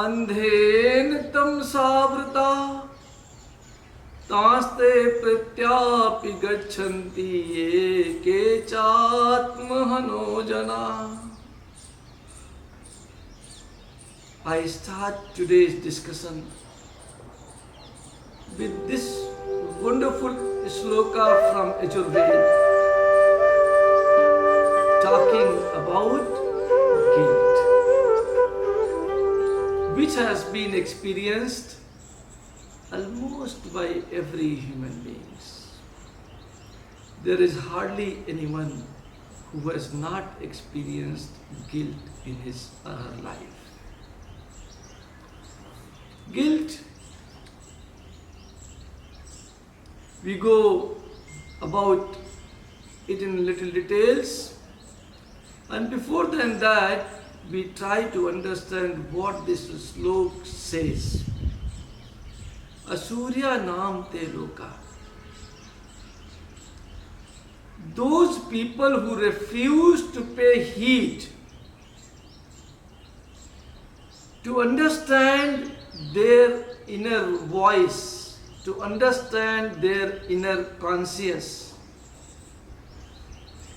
अंधेन तमसावृता तास्ते प्रत्यापि गच्छन्ति ये केचात्महनो जना. I start today's discussion with this wonderful shloka from Yajurveda talking about guilt, which has been experienced almost by every human being. There is hardly anyone who has not experienced guilt in his or her life. Guilt, we go about it in little details, and before then that we try to understand what this slok says. Asurya naam te loka. Those people who refuse to pay heed to understand their inner voice, to understand their inner conscience,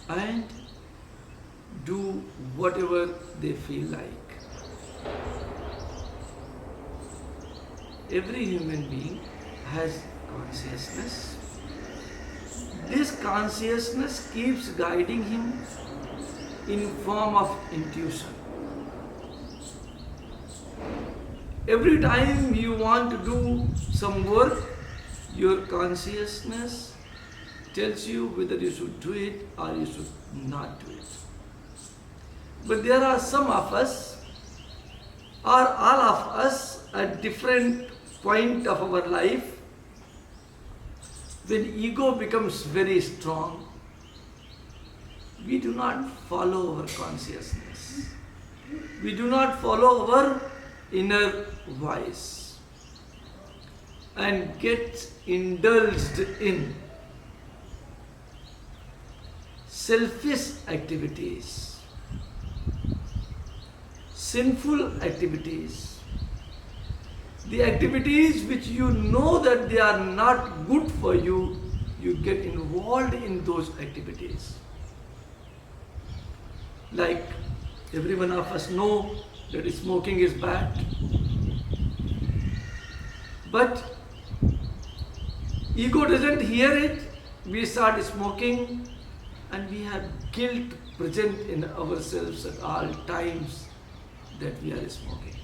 and do whatever they feel like. Every human being has consciousness. This consciousness keeps guiding him in form of intuition. Every time you want to do some work, your consciousness tells you whether you should do it or you should not do it. But there are some of us, or all of us, at different point of our life, when ego becomes very strong, we do not follow our consciousness. We do not follow our inner voice and get indulged in selfish activities, sinful activities, the activities which you know that they are not good for you, you get involved in those activities. Like every one of us know that smoking is bad. But ego doesn't hear it. We start smoking and we have guilt present in ourselves at all times that we are smoking.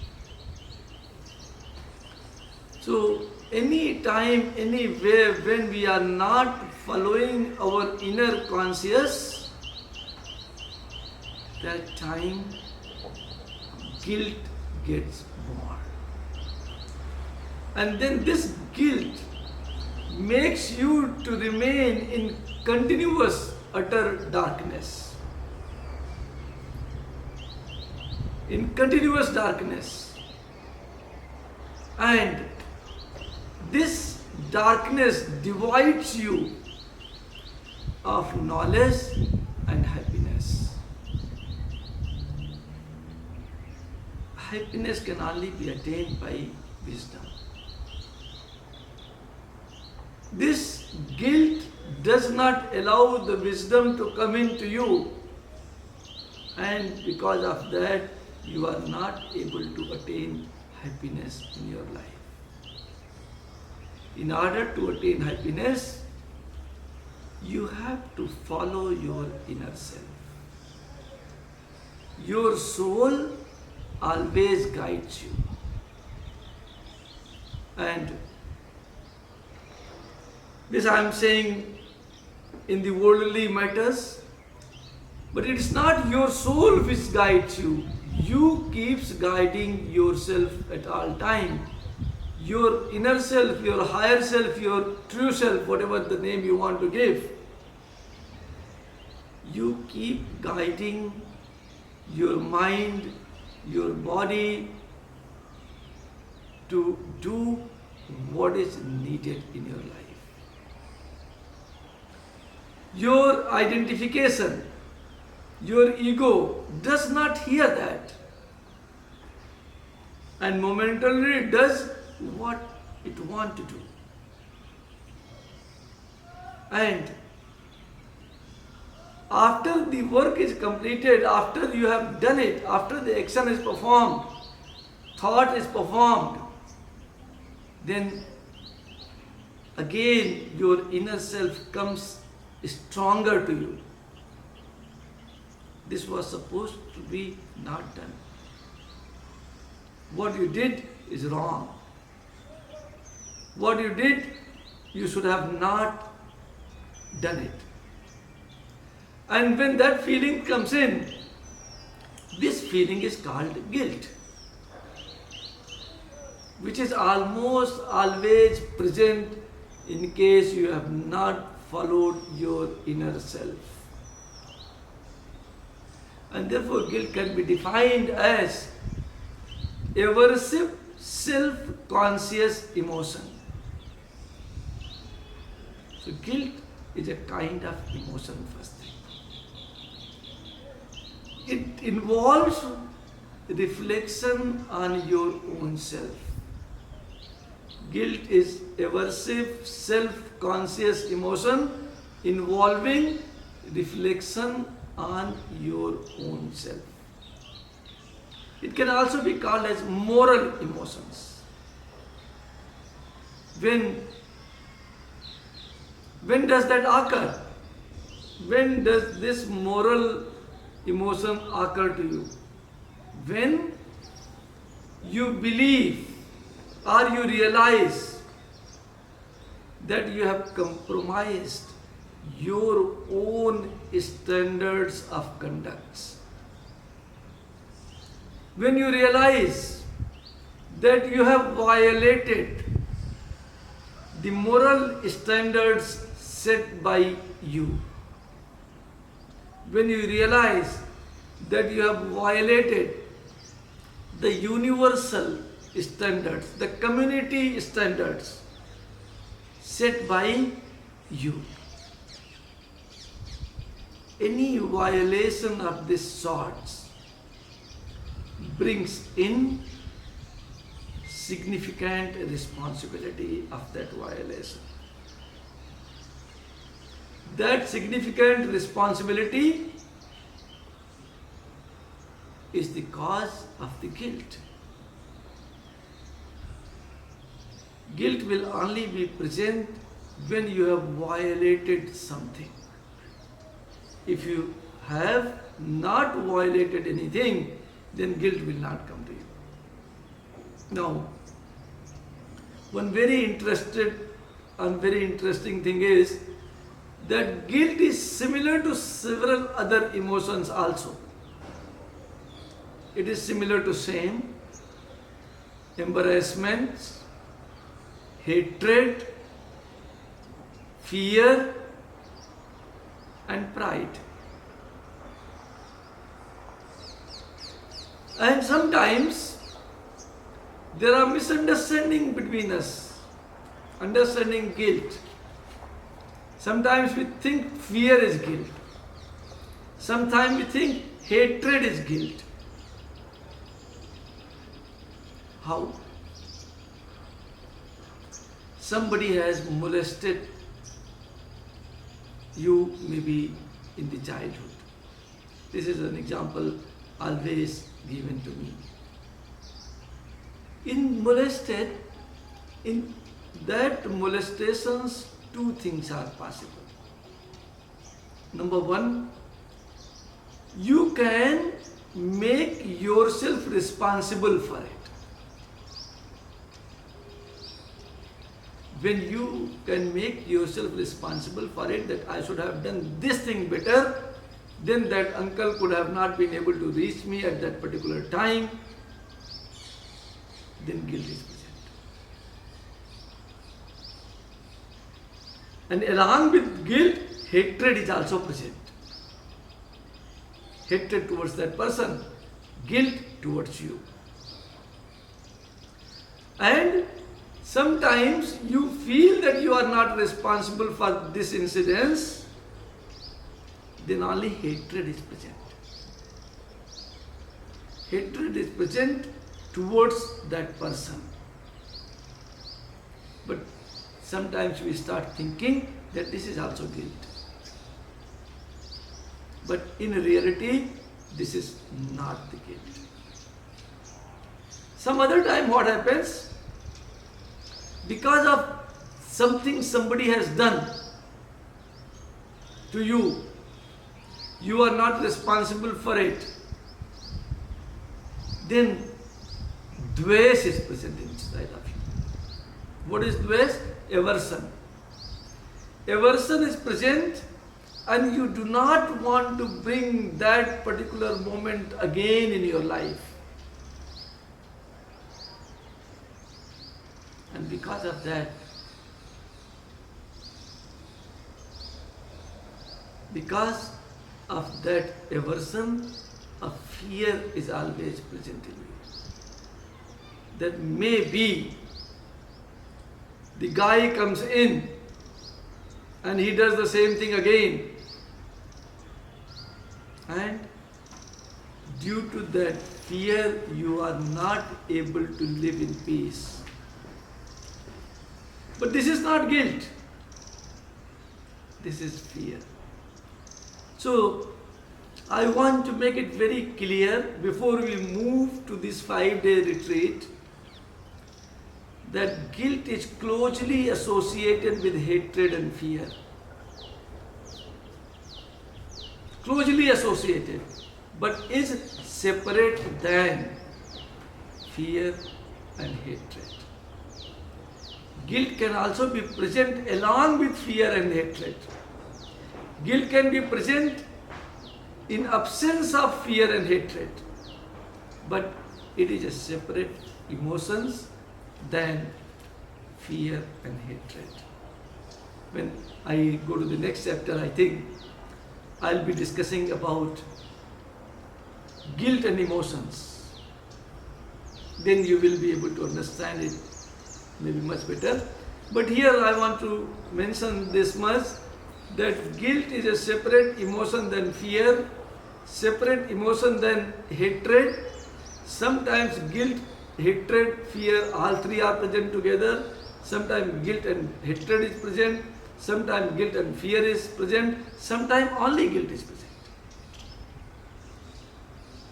So any time, anywhere when we are not following our inner conscience, that time guilt gets born. And then this guilt makes you to remain in continuous utter darkness. In continuous darkness. And this darkness divides you of knowledge and happiness. Happiness can only be attained by wisdom. This guilt does not allow the wisdom to come into you, and because of that you are not able to attain happiness in your life. In order to attain happiness, you have to follow your inner self. Your soul always guides you. And this I am saying in the worldly matters, but it is not your soul which guides you. You keeps guiding yourself at all time. Your inner self, your higher self, your true self, whatever the name you want to give, you keep guiding your mind, your body to do what is needed in your life. Your identification, your ego does not hear that. and momentarily does what it wants to do. And after the work is completed, after you have done it, after the action is performed, thought is performed, then again your inner self comes stronger to you. This was supposed to be not done. What you did is wrong. What you did, you should have not done it. And when that feeling comes in, this feeling is called guilt, which is almost always present in case you have not followed your inner self. And therefore guilt can be defined as aversive self-conscious emotion. So guilt is a kind of emotion, first thing. It involves reflection on your own self. Guilt is aversive self-conscious emotion involving reflection on your own self. It can also be called as moral emotions. When does that occur? When does this moral emotion occur to you? When you believe or you realize that you have compromised your own standards of conduct. When you realize that you have violated the moral standards set by you. When you realize that you have violated the universal standards, the community standards set by you. Any violation of this sort brings in significant responsibility of that violation. That significant responsibility is the cause of the guilt. Guilt will only be present when you have violated something. If you have not violated anything, then guilt will not come to you. Now, one very interesting thing is that guilt is similar to several other emotions also. It is similar to shame, embarrassment, hatred, fear, and pride. And sometimes there are misunderstandings between us, understanding guilt. Sometimes we think fear is guilt. Sometimes we think hatred is guilt. How? Somebody has molested you, maybe in the childhood. This is an example always given to me. In that molestations, two things are possible. Number one, you can make yourself responsible for it. When you can make yourself responsible for it, that I should have done this thing better, then that uncle could have not been able to reach me at that particular time, then guilt is present. And along with guilt, hatred is also present. Hatred towards that person, guilt towards you. And sometimes you feel that you are not responsible for this incident, then only hatred is present. Hatred is present towards that person. But sometimes we start thinking that this is also guilt. But in reality, this is not the guilt. Some other time what happens? Because of something somebody has done to you, you are not responsible for it. Then dvesh is present inside of you. What is dvesh? Aversion. Aversion is present, and you do not want to bring that particular moment again in your life. And because of that, aversion, a fear is always present in you. That maybe the guy comes in and he does the same thing again. And due to that fear, you are not able to live in peace. But this is not guilt. This is fear. So, I want to make it very clear before we move to this 5-day retreat that guilt is closely associated with hatred and fear. Closely associated, but is separate than fear and hatred. Guilt can also be present along with fear and hatred. Guilt can be present in absence of fear and hatred, but it is a separate emotions than fear and hatred. When I go to the next chapter, I think I'll be discussing about guilt and emotions. Then you will be able to understand it maybe much better. But here I want to mention this much, that guilt is a separate emotion than fear, separate emotion than hatred. Sometimes guilt, hatred, fear, all three are present together. Sometimes guilt and hatred is present. Sometimes guilt and fear is present. Sometimes only guilt is present.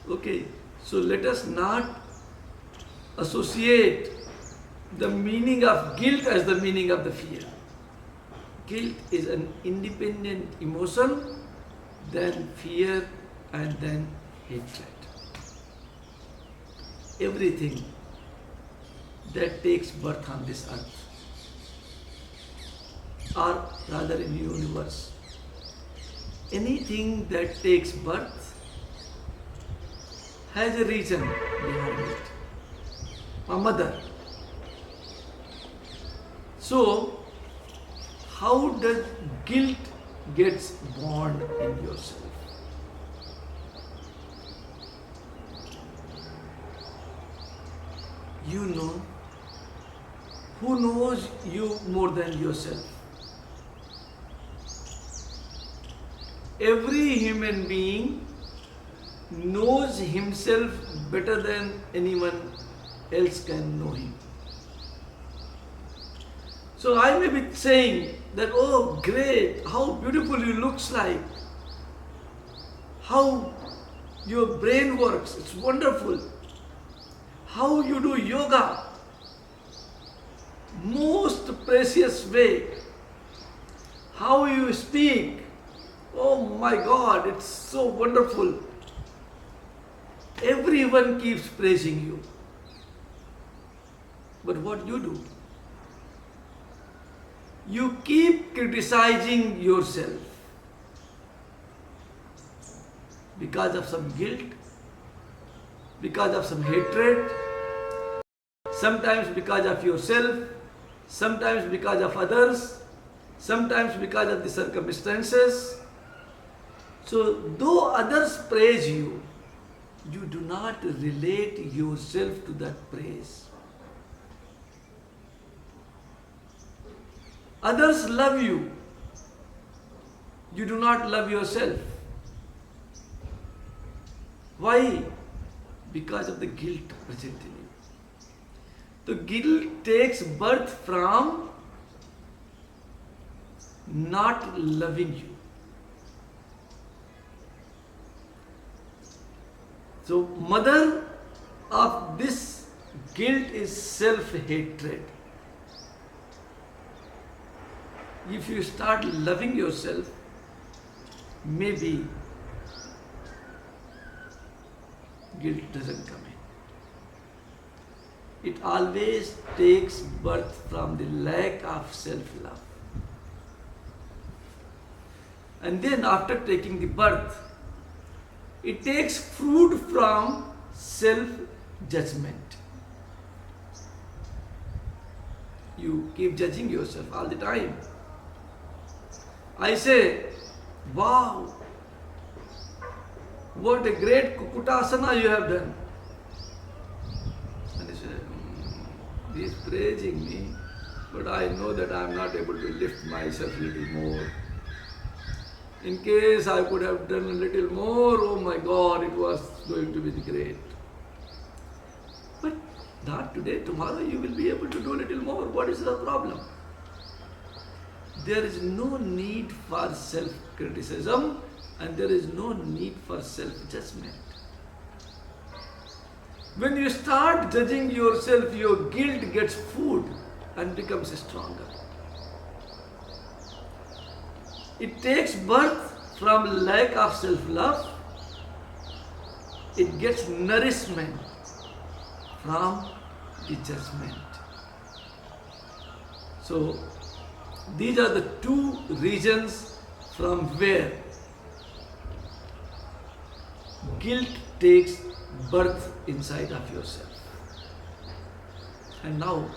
Okay, so let us not associate the meaning of guilt as the meaning of the fear. Guilt is an independent emotion, then fear, and then hatred. Everything that takes birth on this earth, or rather in the universe, anything that takes birth has a reason behind it. A mother. So, how does guilt gets born in yourself? You know. Who knows you more than yourself? Every human being knows himself better than anyone else can know him. So I may be saying that, oh great, how beautiful you looks like, how your brain works, it's wonderful, how you do yoga, most precious way, how you speak, oh my God, it's so wonderful. Everyone keeps praising you. But what you do? You keep criticizing yourself because of some guilt, because of some hatred, sometimes because of yourself, sometimes because of others, sometimes because of the circumstances. So, though others praise you, you do not relate yourself to that praise. Others love you. You do not love yourself. Why? Because of the guilt present in you. The guilt takes birth from not loving you. So, mother of this guilt is self-hatred. If you start loving yourself, maybe guilt doesn't come in. It always takes birth from the lack of self-love. And then after taking the birth, it takes fruit from self-judgment. You keep judging yourself all the time. I say, wow, what a great Kukutasana you have done. And he said, he is praising me, but I know that I am not able to lift myself a little more. In case I could have done a little more, oh my God, it was going to be great. But not today, tomorrow you will be able to do a little more. What is the problem? There is no need for self-criticism and there is no need for self-judgment. When you start judging yourself, your guilt gets food and becomes stronger. It takes birth from lack of self-love. It gets nourishment from the judgment. So, these are the two regions from where guilt takes birth inside of yourself. And now,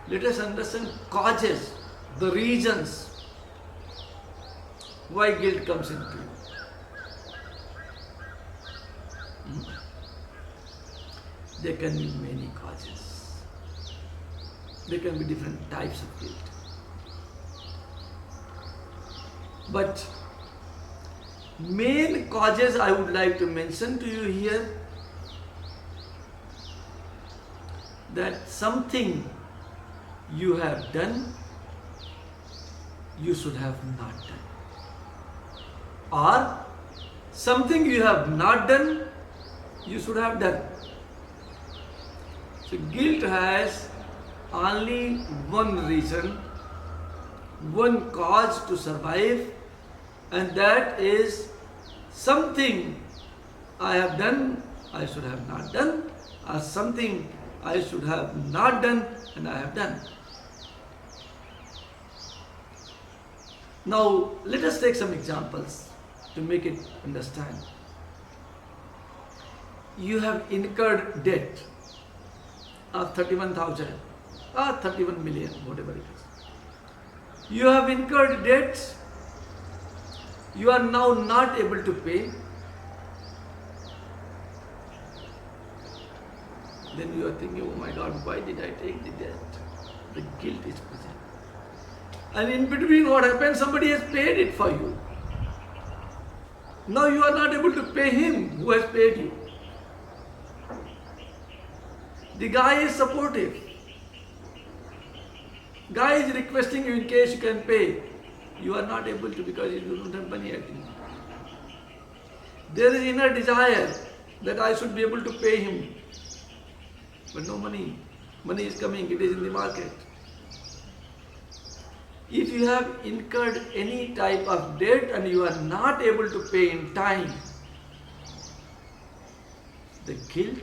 let us understand causes, the reasons why guilt comes into you. There can be many causes. There can be different types of guilt. But main causes I would like to mention to you here, that something you have done, you should have not done. Or something you have not done, you should have done. So guilt has only one reason, one cause to survive, and that is something I have done, I should have not done, or something I should have not done and I have done. Now let us take some examples to make it understand. You have incurred debt of 31,000 or 31 million, whatever it is. You have incurred debts, you are now not able to pay. Then you are thinking, oh my God, why did I take the debt? The guilt is present. And in between what happens, somebody has paid it for you. Now you are not able to pay him who has paid you. The guy is supportive. Guy is requesting you in case you can pay. You are not able to because you don't have money at him. There is inner desire that I should be able to pay him. But no money. Money is coming, it is in the market. If you have incurred any type of debt and you are not able to pay in time, the guilt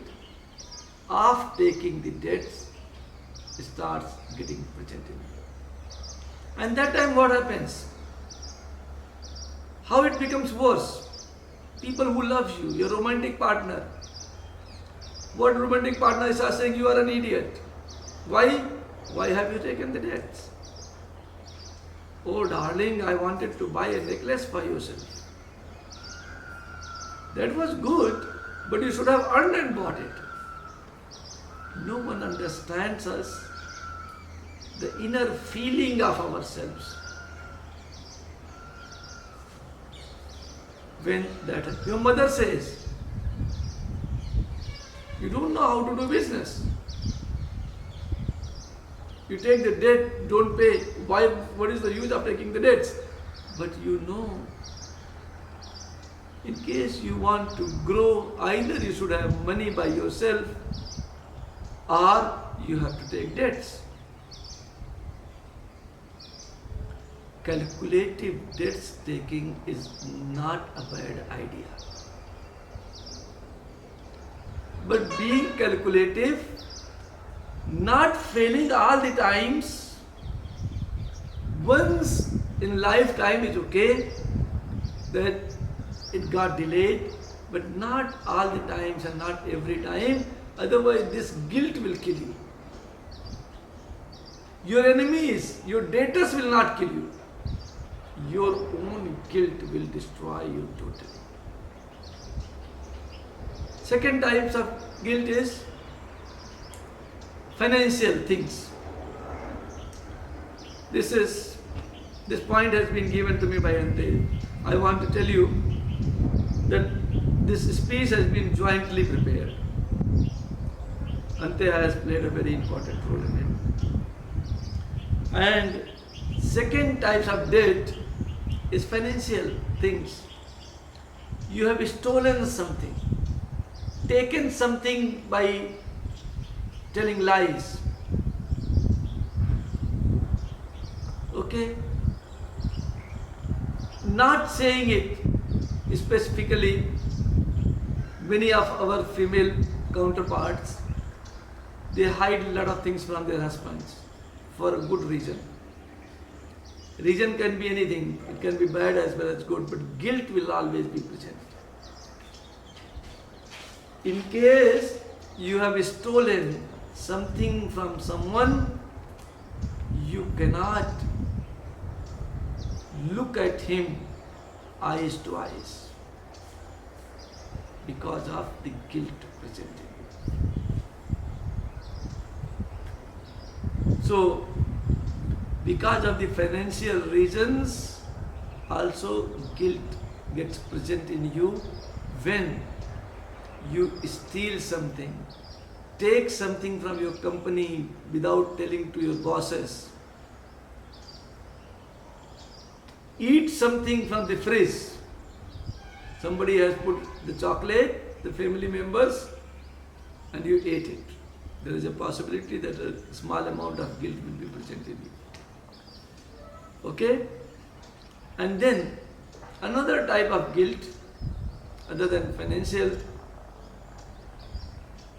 of taking the debts starts getting present in you. And that time what happens? How it becomes worse? People who love you, your romantic partner. What romantic partner is saying? You are an idiot. Why? Why have you taken the debts? Oh darling, I wanted to buy a necklace for yourself. That was good, but you should have earned and bought it. No one understands us, the inner feeling of ourselves. When that your mother says, you don't know how to do business. You take the debt, don't pay. Why? What is the use of taking the debts? But you know, in case you want to grow, either you should have money by yourself or you have to take debts. Calculative debts taking is not a bad idea. But being calculative, not failing all the times, once in lifetime is okay, that it got delayed, but not all the times and not every time, otherwise this guilt will kill you. Your enemies, your debtors will not kill you. Your own guilt will destroy you totally. Second types of guilt is financial things. This point has been given to me by Ante. I want to tell you that this speech has been jointly prepared. Ante has played a very important role in it. And second types of debt is financial things. You have stolen something, taken something by telling lies. Okay? Not saying it specifically, many of our female counterparts, they hide a lot of things from their husbands for a good reason. Reason can be anything, it can be bad as well as good, but guilt will always be present. In case you have stolen something from someone, you cannot look at him eyes to eyes because of the guilt present in you. So, because of the financial reasons, also guilt gets present in you when you steal something, take something from your company without telling to your bosses, eat something from the fridge. Somebody has put the chocolate, the family members, and you ate it. There is a possibility that a small amount of guilt will be present in you. Okay? And then another type of guilt, other than financial,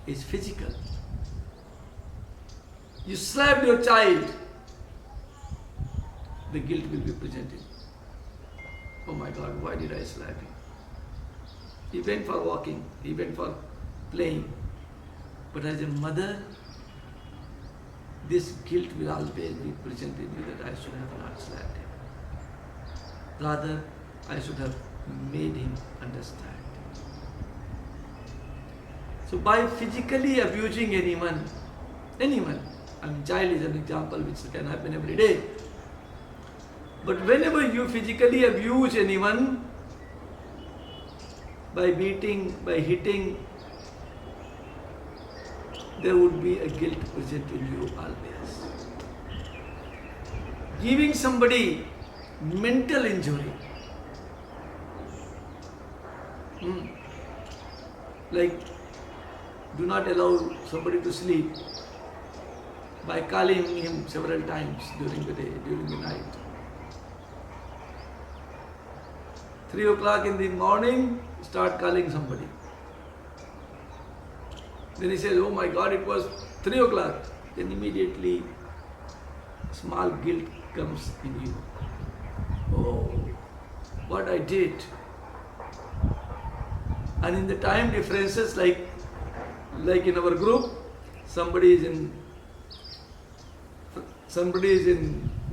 is physical. You slapped your child, the guilt will be presented. Oh my God, why did I slap him? He went for walking, he went for playing. But as a mother, this guilt will always be present in you that I should have not slapped him. Rather, I should have made him understand. So by physically abusing anyone, child is an example which can happen every day. But whenever you physically abuse anyone, by beating, by hitting, there would be a guilt present in you always. Giving somebody mental injury, like do not allow somebody to sleep by calling him several times during the day, during the night. 3 o'clock in the morning, start calling somebody. Then he says, oh my God, it was 3 o'clock. Then immediately small guilt comes in you. Oh, what I did. And in the time differences, like in our group, somebody is in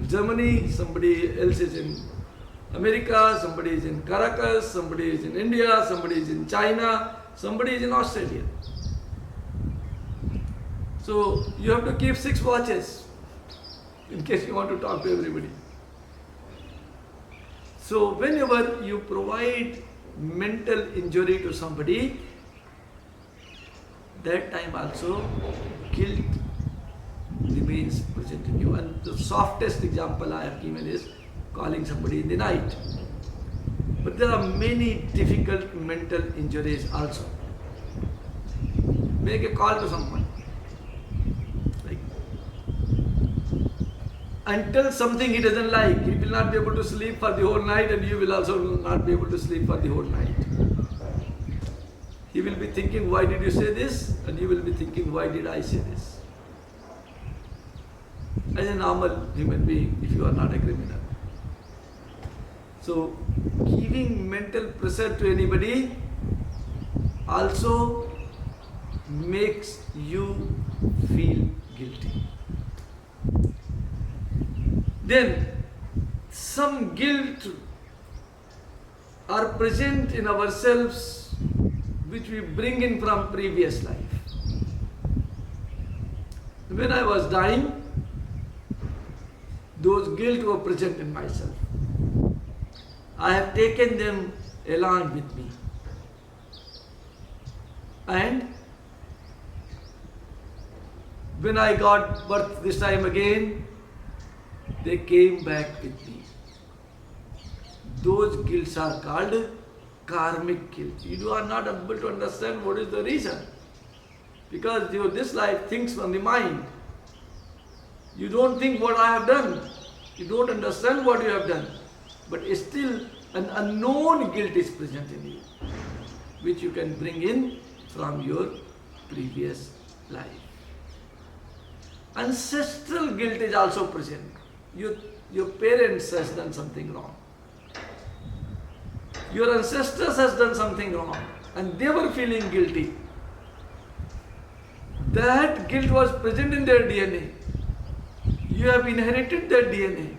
Germany, somebody else is in America, somebody is in Caracas, somebody is in India, somebody is in China, somebody is in Australia. So you have to keep 6 watches in case you want to talk to everybody. So whenever you provide mental injury to somebody, that time also guilt remains present. present in you. And the softest example I have given is calling somebody in the night. But there are many difficult mental injuries also. Make a call to someone. Like, and tell something he doesn't like. He will not be able to sleep for the whole night, and you will also not be able to sleep for the whole night. He will be thinking, why did you say this? And you will be thinking, why did I say this? As a normal human being, if you are not a criminal. So, giving mental pressure to anybody also makes you feel guilty. Then, some guilt are present in ourselves which we bring in from previous life. When I was dying, those guilt were present in myself. I have taken them along with me. And when I got birth this time again, they came back with me. Those guilts are called karmic guilt. You are not able to understand what is the reason. Because this life thinks from the mind. You don't think what I have done. You don't understand what you have done. But still an unknown guilt is present in you, which you can bring in from your previous life. Ancestral guilt is also present. Your parents has done something wrong. Your ancestors has done something wrong and they were feeling guilty. That guilt was present in their DNA. You have inherited that DNA.